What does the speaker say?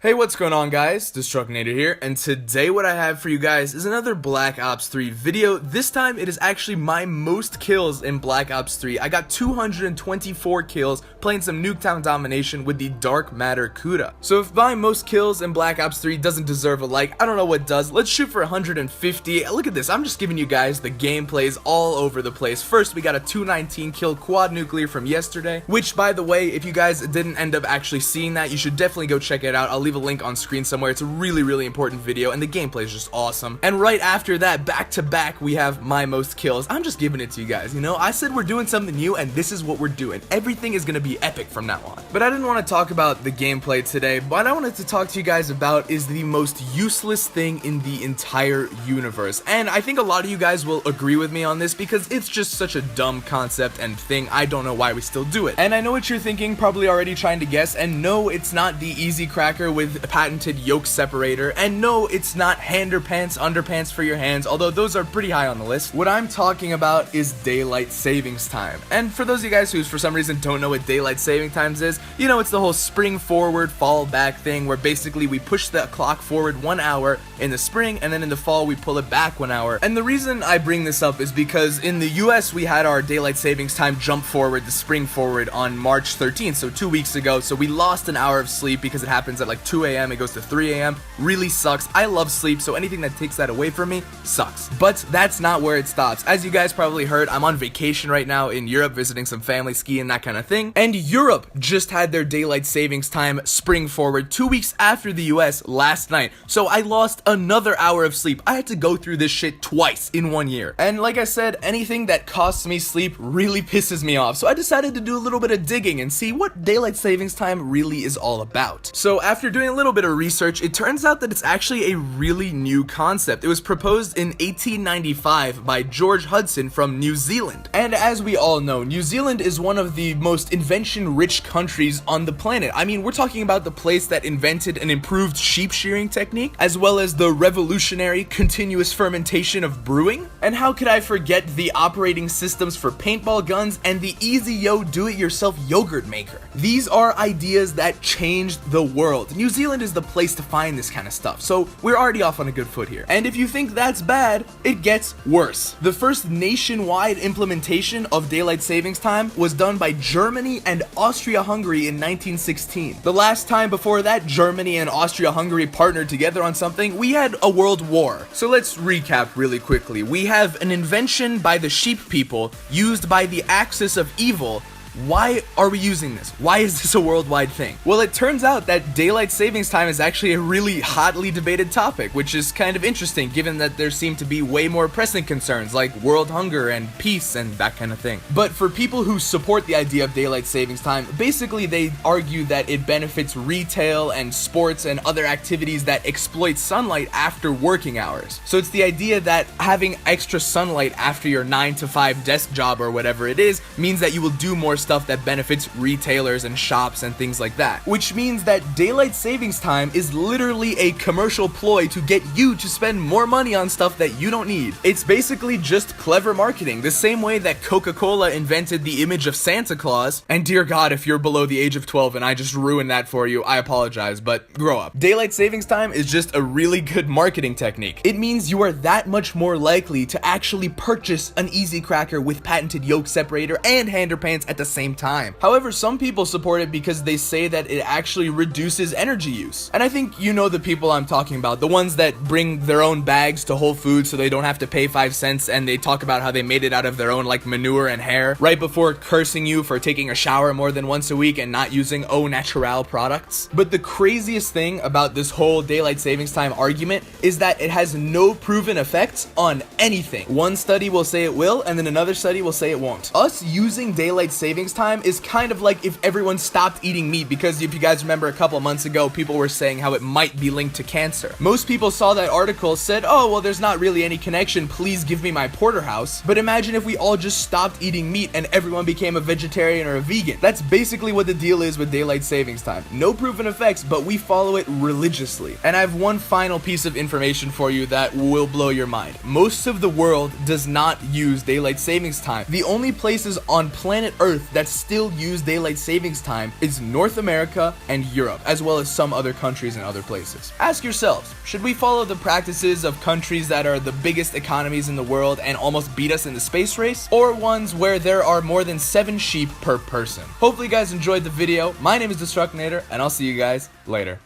Hey, what's going on, guys? Destructinator here, and today what I have for you guys is another Black Ops 3 video. This time it is actually my most kills in Black Ops 3. I got 224 kills playing some Nuketown Domination with the Dark Matter Kuda. So if my most kills in Black Ops 3 doesn't deserve a like, I don't know what does. Let's shoot for 150. Look at this, I'm just giving you guys the gameplays all over the place. First, we got a 219 kill quad nuclear from yesterday, which, by the way, if you guys didn't end up actually seeing that, you should definitely go check it out. I'll leave a link on screen somewhere. It's a really important video, and the gameplay is just awesome. And right after that, back to back, we have my most kills. I'm just giving it to you guys, you know? I said we're doing something new, and this is what we're doing. Everything is gonna be epic from now on. But I didn't want to talk about the gameplay today. What I wanted to talk to you guys about is the most useless thing in the entire universe. And I think a lot of you guys will agree with me on this because it's just such a dumb concept and thing. I don't know why we still do it. And I know what you're thinking, probably already trying to guess, and no, it's not the easy cracker with patented yoke separator, and no, it's not underpants for your hands, although those are pretty high on the list. What I'm talking about is daylight savings time. And for those of you guys who for some reason don't know what daylight saving times is, you know, it's the whole spring forward, fall back thing where basically we push the clock forward 1 hour in the spring, and then in the fall we pull it back 1 hour. And the reason I bring this up is because in the US we had our daylight savings time jump forward, the spring forward, on March 13th, so 2 weeks ago. So we lost an hour of sleep because it happens at like 2 a.m. It goes to 3 a.m. Really sucks. I love sleep, so anything that takes that away from me sucks. But that's not where it stops. As you guys probably heard, I'm on vacation right now in Europe, visiting some family, skiing, that kind of thing. And Europe just had their daylight savings time spring forward 2 weeks after the US last night. So I lost another hour of sleep. I had to go through this shit twice in 1 year. And like I said, anything that costs me sleep really pisses me off. So I decided to do a little bit of digging and see what daylight savings time really is all about. So after doing a little bit of research, it turns out that it's actually a really new concept. It was proposed in 1895 by George Hudson from New Zealand. And as we all know, New Zealand is one of the most invention-rich countries on the planet. I mean, we're talking about the place that invented an improved sheep shearing technique, as well as the revolutionary continuous fermentation of brewing. And how could I forget the operating systems for paintball guns and the easy-yo do-it-yourself yogurt maker? These are ideas that changed the world. New Zealand is the place to find this kind of stuff, so we're already off on a good foot here. And if you think that's bad, it gets worse. The first nationwide implementation of daylight savings time was done by Germany and Austria-Hungary in 1916. The last time before that Germany and Austria-Hungary partnered together on something, we had a world war. So let's recap really quickly. We have an invention by the sheep people used by the axis of evil. Why are we using this? Why is this a worldwide thing? Well, it turns out that daylight savings time is actually a really hotly debated topic, which is kind of interesting given that there seem to be way more pressing concerns like world hunger and peace and that kind of thing. But for people who support the idea of daylight savings time, basically they argue that it benefits retail and sports and other activities that exploit sunlight after working hours. So it's the idea that having extra sunlight after your 9 to 5 desk job or whatever it is means that you will do more stuff that benefits retailers and shops and things like that. Which means that daylight savings time is literally a commercial ploy to get you to spend more money on stuff that you don't need. It's basically just clever marketing, the same way that Coca-Cola invented the image of Santa Claus. And dear God, if you're below the age of 12 and I just ruined that for you, I apologize, but grow up. Daylight savings time is just a really good marketing technique. It means you are that much more likely to actually purchase an easy cracker with patented yoke separator and underpants at the same time. However, some people support it because they say that it actually reduces energy use. And I think you know the people I'm talking about, the ones that bring their own bags to Whole Foods so they don't have to pay 5 cents, and they talk about how they made it out of their own like manure and hair right before cursing you for taking a shower more than once a week and not using au naturel products. But the craziest thing about this whole daylight savings time argument is that it has no proven effects on anything. One study will say it will, and then another study will say it won't. Us using daylight savings time is kind of like if everyone stopped eating meat, because if you guys remember a couple months ago, people were saying how it might be linked to cancer. Most people saw that article, said, oh, well, there's not really any connection, please give me my porterhouse. But imagine if we all just stopped eating meat and everyone became a vegetarian or a vegan. That's basically what the deal is with daylight savings time. No proven effects, but we follow it religiously. And I have one final piece of information for you that will blow your mind. Most of the world does not use daylight savings time. The only places on planet Earth that still use daylight savings time is North America and Europe, as well as some other countries and other places. Ask yourselves, should we follow the practices of countries that are the biggest economies in the world and almost beat us in the space race, or ones where there are more than 7 sheep per person? Hopefully you guys enjoyed the video. My name is Destructinator, and I'll see you guys later.